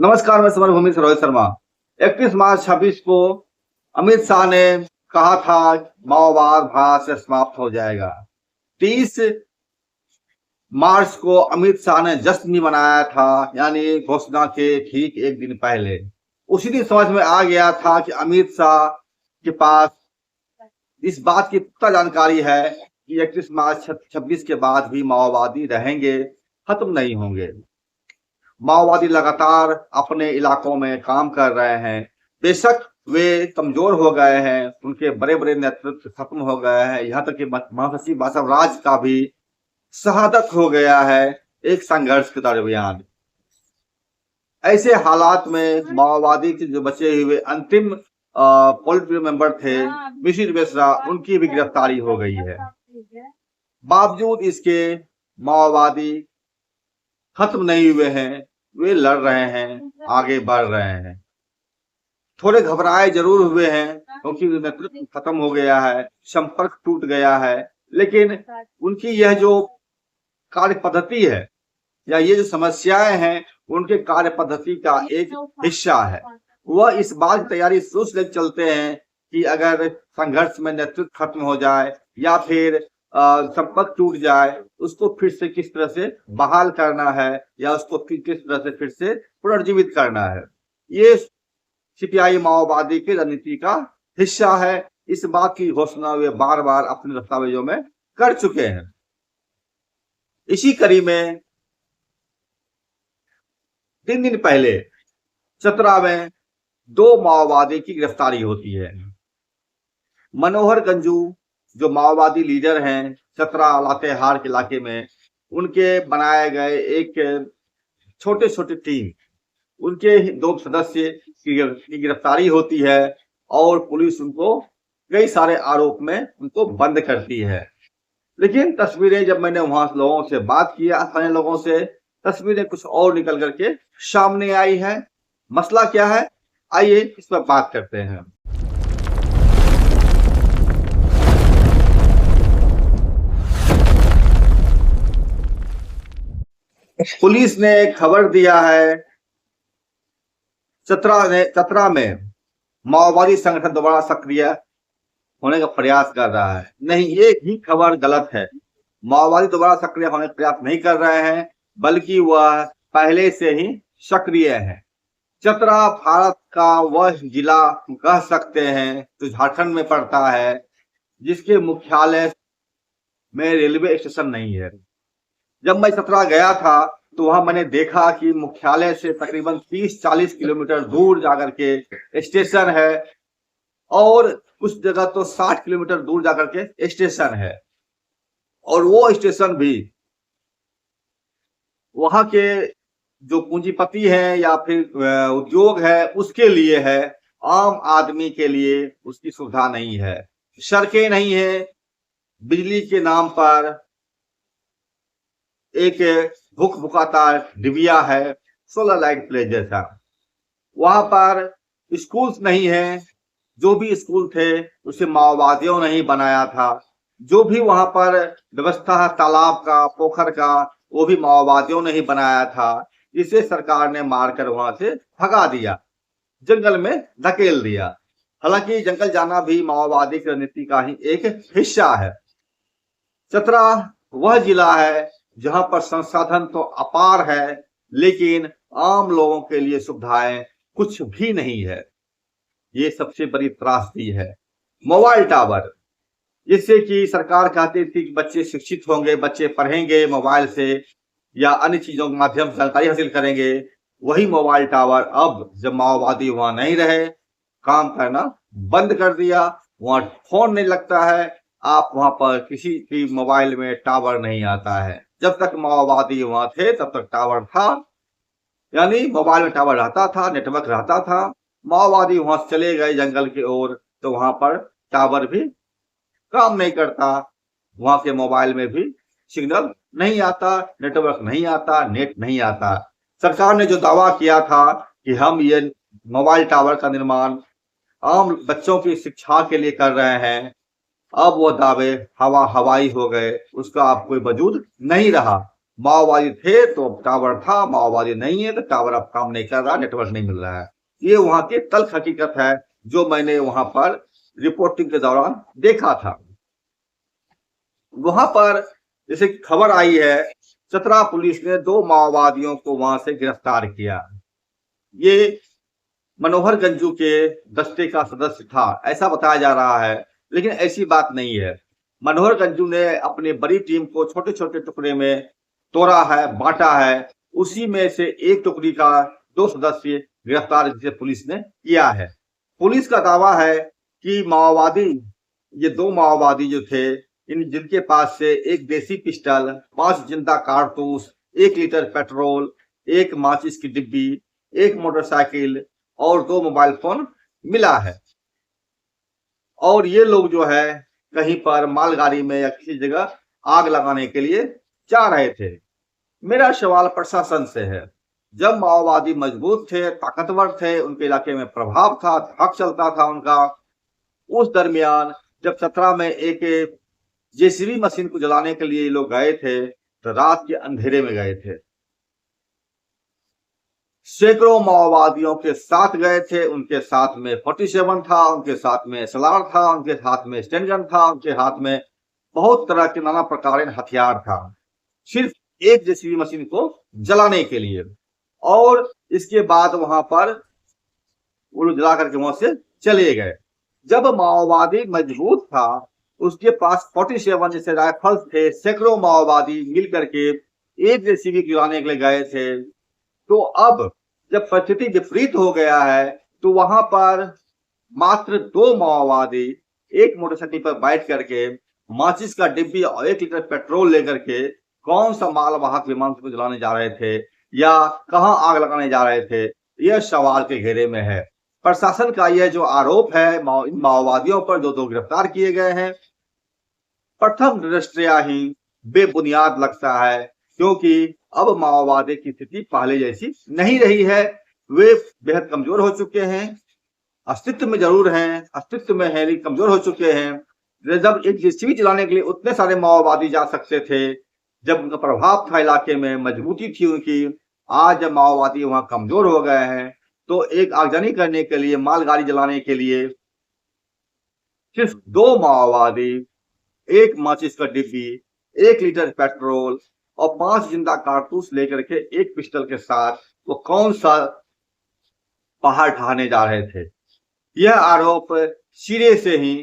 नमस्कार, मैं समरभूमि से रोहित शर्मा। 31 मार्च 26 को अमित शाह ने कहा था माओवाद भारत से समाप्त हो जाएगा। 30 मार्च को अमित शाह ने जश्न भी मनाया था, यानी घोषणा के ठीक एक दिन पहले। उसी दिन समझ में आ गया था कि अमित शाह के पास इस बात की पुख्ता जानकारी है कि 31 मार्च 26 के बाद भी माओवादी रहेंगे, खत्म नहीं होंगे। माओवादी लगातार अपने इलाकों में काम कर रहे हैं। बेशक वे कमजोर हो गए हैं, उनके बड़े बड़े नेतृत्व खत्म हो गए हैं, यहाँ तक कि महासचिव बासवराज का भी शहादत हो गया है एक संघर्ष के दरमियान। ऐसे हालात में माओवादी के जो बचे हुए अंतिम पोलिट ब्यूरो मेंबर थे मिशिर मिश्रा, उनकी भी गिरफ्तारी हो गई है। बावजूद इसके माओवादी खत्म नहीं हुए हैं, वे लड़ रहे हैं, आगे बढ़ रहे हैं। थोड़े घबराए जरूर हुए हैं क्योंकि नेतृत्व खत्म हो गया है, संपर्क टूट गया है, लेकिन उनकी यह जो कार्य पद्धति है या ये जो समस्याएं हैं, उनके कार्य पद्धति का एक हिस्सा है। वह इस बात की तैयारी शुरू से चलते हैं कि अगर संघर्ष में नेतृत्व खत्म हो जाए या फिर संपर्क टूट जाए, उसको फिर से किस तरह से बहाल करना है या उसको किस तरह से फिर से पुनर्जीवित करना है। ये सीपीआई माओवादी की रणनीति का हिस्सा है। इस बात की घोषणा वे बार बार अपने दस्तावेजों में कर चुके हैं। इसी कड़ी में 3 दिन पहले चतरा में 2 माओवादी की गिरफ्तारी होती है। मनोहर गंजू जो माओवादी लीडर हैं चतरा लातेहार के इलाके में, उनके बनाए गए एक छोटे छोटे टीम, उनके 2 सदस्य की गिरफ्तारी होती है और पुलिस उनको कई सारे आरोप में उनको बंद करती है। लेकिन तस्वीरें जब मैंने वहां लोगों से बात किया, स्थानीय लोगों से, तस्वीरें कुछ और निकल करके सामने आई है। मसला क्या है, आइए इस पर बात करते हैं। पुलिस ने खबर दिया है चतरा में माओवादी संगठन दोबारा सक्रिय होने का प्रयास कर रहा है। नहीं, ये ही खबर गलत है। माओवादी दोबारा सक्रिय होने का प्रयास नहीं कर रहे हैं, बल्कि वह पहले से ही सक्रिय है। चतरा भारत का वह जिला कह सकते हैं जो झारखंड में पड़ता है, जिसके मुख्यालय में रेलवे स्टेशन नहीं है। जब मैं चतरा गया था तो वहां मैंने देखा कि मुख्यालय से तकरीबन 30-40 किलोमीटर दूर जाकर के स्टेशन है और कुछ जगह तो 60 किलोमीटर दूर जाकर के स्टेशन है। और वो स्टेशन भी वहां के जो पूंजीपति हैं या फिर उद्योग है उसके लिए है, आम आदमी के लिए उसकी सुविधा नहीं है। सड़कें नहीं है, बिजली के नाम पर एक भूख भुकाता डिबिया है, सोलर लाइट प्ले जैसा। वहां पर स्कूल्स नहीं है, जो भी स्कूल थे उसे माओवादियों ने ही बनाया था। जो भी वहां पर व्यवस्था तालाब का, पोखर का, वो भी माओवादियों ने ही बनाया था। इसे सरकार ने मारकर वहां से भगा दिया, जंगल में धकेल दिया। हालांकि जंगल जाना भी माओवादी की रणनीति का ही एक हिस्सा है। चतरा वह जिला है जहां पर संसाधन तो अपार है, लेकिन आम लोगों के लिए सुविधाएं कुछ भी नहीं है। ये सबसे बड़ी त्रासदी है। मोबाइल टावर, जिससे कि सरकार कहती थी कि बच्चे शिक्षित होंगे, बच्चे पढ़ेंगे मोबाइल से या अन्य चीजों के माध्यम से जानकारी हासिल करेंगे, वही मोबाइल टावर अब जब माओवादी वहां नहीं रहे, काम करना बंद कर दिया। वहां फोन नहीं लगता है, आप वहां पर किसी भी मोबाइल में टावर नहीं आता है। जब तक माओवादी वहां थे तब तक टावर था, यानी मोबाइल में टावर रहता था, नेटवर्क रहता था। माओवादी वहां चले गए जंगल की ओर तो वहां पर टावर भी काम नहीं करता, वहां के मोबाइल में भी सिग्नल नहीं आता, नेटवर्क नहीं आता, नेट नहीं आता। सरकार ने जो दावा किया था कि हम ये मोबाइल टावर का निर्माण आम बच्चों की शिक्षा के लिए कर रहे हैं, अब वो दावे हवाई हो गए, उसका अब कोई वजूद नहीं रहा। माओवादी थे तो टावर था, माओवादी नहीं है तो टावर अब काम नहीं कर रहा, नेटवर्क नहीं मिल रहा है। ये वहां की तल्ख हकीकत है जो मैंने वहां पर रिपोर्टिंग के दौरान देखा था। वहां पर जैसे खबर आई है, चतरा पुलिस ने 2 माओवादियों को वहां से गिरफ्तार किया। ये मनोहर गंजू के दस्ते का सदस्य था, ऐसा बताया जा रहा है, लेकिन ऐसी बात नहीं है। मनोहर गंजू ने अपनी बड़ी टीम को छोटे छोटे टुकड़े में तोड़ा है, बांटा है। उसी में से एक टुकड़ी का 2 सदस्य गिरफ्तार जिसे पुलिस ने किया है। पुलिस का दावा है कि माओवादी, ये 2 माओवादी जो थे, इन जिनके पास से एक देसी पिस्टल, 5 जिंदा कारतूस, 1 लीटर पेट्रोल, 1 माचिस की डिब्बी, 1 मोटरसाइकिल और 2 मोबाइल फोन मिला है। और ये लोग जो है कहीं पर मालगाड़ी में या किसी जगह आग लगाने के लिए जा रहे थे। मेरा सवाल प्रशासन से है, जब माओवादी मजबूत थे, ताकतवर थे, उनके इलाके में प्रभाव था, धाक चलता था उनका, उस दरमियान जब 17 में एक जेसीबी मशीन को जलाने के लिए ये लोग गए थे तो रात के अंधेरे में गए थे। सैकड़ों माओवादियों के साथ गए थे, उनके साथ में 47 था, उनके साथ में SLR था, उनके हाथ में स्टेन गन था, उनके हाथ में बहुत तरह के नाना प्रकार के हथियार था, सिर्फ एक जेसीबी मशीन को जलाने के लिए। और इसके बाद वहां पर वो लोग जला करके वहां से चले गए। जब माओवादी मजबूत था, उसके पास 47 जैसे राइफल्स थे, सैकड़ों माओवादी मिल करके एक जेसीबी गिराने के लिए गए थे। तो अब जब परिस्थिति विपरीत हो गया है तो वहां पर मात्र 2 माओवादी एक मोटरसाइकिल पर बैठ करके माचिस का डिब्बी और 1 लीटर पेट्रोल लेकर के कौन सा मालवाहक विमान को जलाने जा रहे थे या कहां आग लगाने जा रहे थे, यह सवाल के घेरे में है। प्रशासन का यह जो आरोप है इन माओवादियों पर जो 2 गिरफ्तार किए गए हैं, प्रथम दृष्टया ही बेबुनियाद लगता है, क्योंकि अब माओवादी की स्थिति पहले जैसी नहीं रही है। वे बेहद कमजोर हो चुके हैं, अस्तित्व में जरूर हैं, अस्तित्व में है लेकिन कमजोर हो चुके हैं। जब एक जेसीबी चलाने के लिए उतने सारे माओवादी जा सकते थे, जब उनका प्रभाव था इलाके में, मजबूती थी उनकी, आज जब माओवादी वहां कमजोर हो गए हैं तो एक आगजनी करने के लिए, मालगाड़ी जलाने के लिए सिर्फ 2 माओवादी, 1 माचिस का डिब्बी, 1 लीटर पेट्रोल और 5 जिंदा कारतूस लेकर के एक पिस्टल के साथ वो कौन सा पहाड़ ढहाने जा रहे थे। यह आरोप सिरे से ही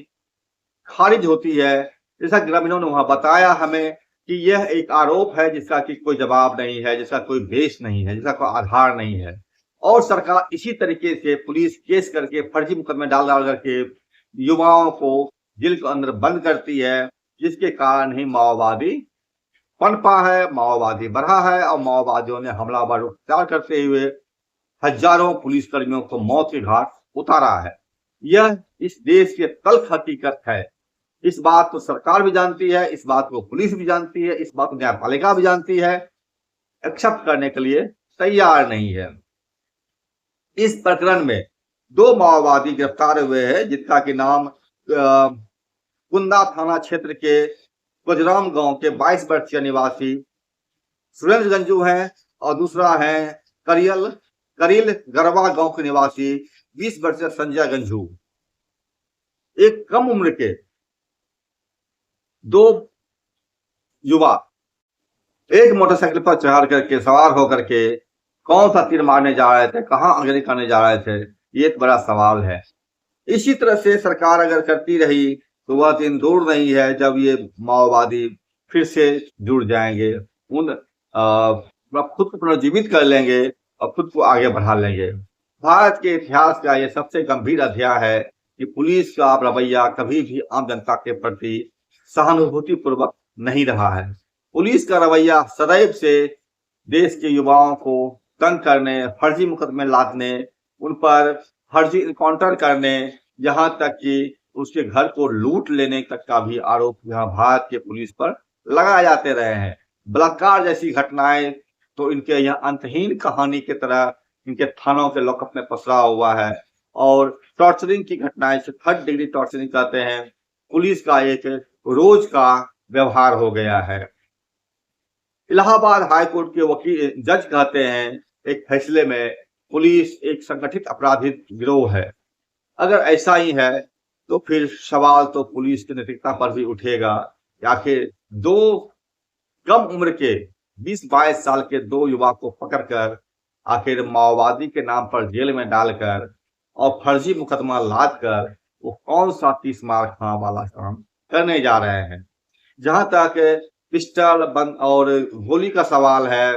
खारिज होती है। जैसा ग्रामीणों ने वहां बताया हमें कि यह एक आरोप है जिसका कि कोई जवाब नहीं है, जिसका कोई बेस नहीं है, जिसका कोई आधार नहीं है। और सरकार इसी तरीके से पुलिस केस करके फर्जी मुकदमे डाल डाल करके युवाओं को जेल के अंदर बंद करती है, जिसके कारण ही माओवादी पनपा है, माओवादी बढ़ा है और माओवादियों ने हमलावर उपचार करते हुए हजारों पुलिसकर्मियों को मौत के घाट उतारा है। यह इस देश की तल्ख हकीकत है। इस बात को सरकार भी जानती है, इस बात को पुलिस भी जानती है, इस बात को न्यायपालिका भी जानती है, एक्सेप्ट करने के लिए तैयार नहीं है। इस प्रकरण में 2 माओवादी गिरफ्तार हुए हैं, जिनका के नाम कुंदा थाना क्षेत्र के गुजराम गांव के 22 वर्षीय निवासी सुरेंद्र गंजू हैं और दूसरा है करील गरवा गांव के निवासी 20 वर्षीय संजय गंजू। एक कम उम्र के 2 युवा एक मोटरसाइकिल पर चढ़ करके, सवार होकर के कौन सा तीर मारने जा रहे थे, कहां आगजनी करने जा रहे थे, ये एक बड़ा सवाल है। इसी तरह से सरकार अगर करती रही तो वह दिन दूर नहीं है जब ये माओवादी फिर से जुड़ जाएंगे, खुद को पुनर्जीवित कर लेंगे और खुद को आगे बढ़ा लेंगे। भारत के इतिहास का यह सबसे गंभीर अध्याय है कि पुलिस का रवैया कभी भी आम जनता के प्रति सहानुभूति पूर्वक नहीं रहा है। पुलिस का रवैया सदैव से देश के युवाओं को तंग करने, फर्जी मुकदमे लादने, उन पर फर्जी इनकाउंटर करने, यहाँ तक कि उसके घर को लूट लेने तक का भी आरोप यहाँ भारत के पुलिस पर लगाए जाते रहे हैं। बलात्कार जैसी घटनाएं तो इनके यहाँ अंतहीन कहानी की तरह इनके थानों के लॉकअप में पसरा हुआ है। और टॉर्चरिंग की घटनाएं, 3rd डिग्री टॉर्चरिंग कहते हैं, पुलिस का एक रोज का व्यवहार हो गया है। इलाहाबाद हाई कोर्ट के वकील जज कहते हैं एक फैसले में पुलिस एक संगठित अपराधी गिरोह है। अगर ऐसा ही है तो फिर सवाल तो पुलिस की नैतिकता पर भी उठेगा। आखिर दो कम उम्र के 20-22 साल के दो युवा को पकड़कर आखिर माओवादी के नाम पर जेल में डालकर और फर्जी मुकदमा लाद कर वो कौन सा 30 मार खां वाला काम करने जा रहे हैं। जहां तक पिस्टल बंद और गोली का सवाल है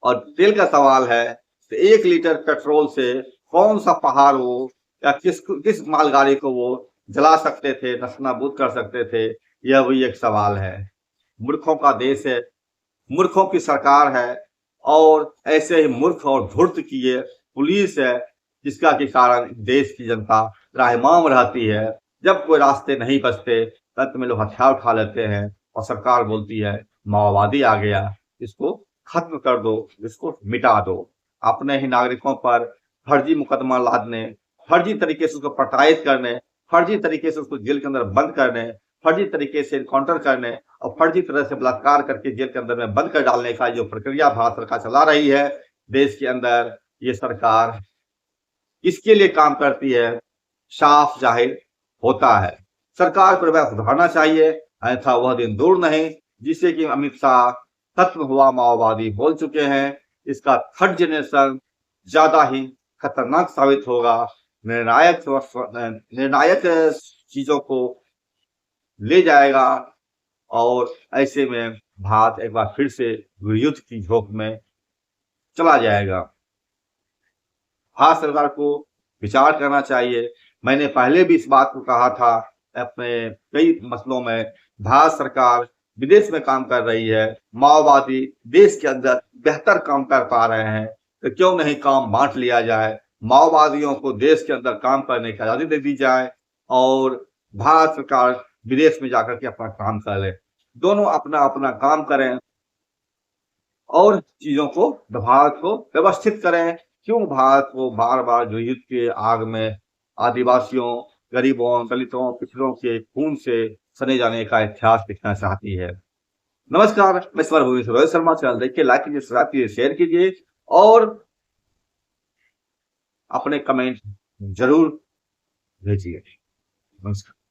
और तेल का सवाल है, तो 1 लीटर पेट्रोल से कौन सा पहाड़ वो या किस मालगाड़ी को वो जला सकते थे, नस्तानाबूद कर सकते थे, यह भी एक सवाल है। मूर्खों का देश है, मूर्खों की सरकार है और ऐसे ही मूर्ख और धूर्त की ये पुलिस है, जिसका के कारण देश की जनता त्राहिमाम रहती है। जब कोई रास्ते नहीं बचते अंत में लोग हथियार उठा लेते हैं और सरकार बोलती है माओवादी आ गया, इसको खत्म कर दो, इसको मिटा दो। अपने ही नागरिकों पर फर्जी मुकदमा लादने, फर्जी तरीके से उसको प्रताड़ित करने, फर्जी तरीके से उसको जेल के अंदर बंद करने, फर्जी तरीके से एनकाउंटर करने और फर्जी तरह से बलात्कार करके जेल के अंदर में बंद कर डालने का जो प्रक्रिया भारत सरकार चला रही है देश के अंदर, ये सरकार किसके लिए काम करती है साफ जाहिर होता है। सरकार को वह सुधारना चाहिए, अन्यथा वह दिन दूर नहीं जिससे कि अमित शाह खत्म हुआ माओवादी बोल चुके हैं। इसका थर्ड जनरेशन ज्यादा ही खतरनाक साबित होगा। निर्णायक चीजों को ले जाएगा और ऐसे में भारत एक बार फिर से युद्ध की झोंक में चला जाएगा। भारत सरकार को विचार करना चाहिए। मैंने पहले भी इस बात को कहा था, अपने कई मसलों में भारत सरकार विदेश में काम कर रही है, माओवादी देश के अंदर बेहतर काम कर पा रहे हैं, तो क्यों नहीं काम बांट लिया जाए, माओवादियों को देश के अंदर काम करने की आजादी दे दी जाए और भारत सरकार विदेश में जाकर के अपना काम कर ले। दोनों अपना अपना काम करें और चीजों को भारत को व्यवस्थित करें। क्यों भारत को बार बार जो युद्ध के आग में आदिवासियों, गरीबों, दलितों, पिछड़ों के खून से सने जाने का इतिहास लिखना चाहती है। नमस्कार, मैं स्वर भूमि रोहित शर्मा। चैनल देखिए, लाइक कीजिए, सब्सक्राइब कीजिए, शेयर कीजिए और अपने कमेंट जरूर भेजिए। नमस्कार।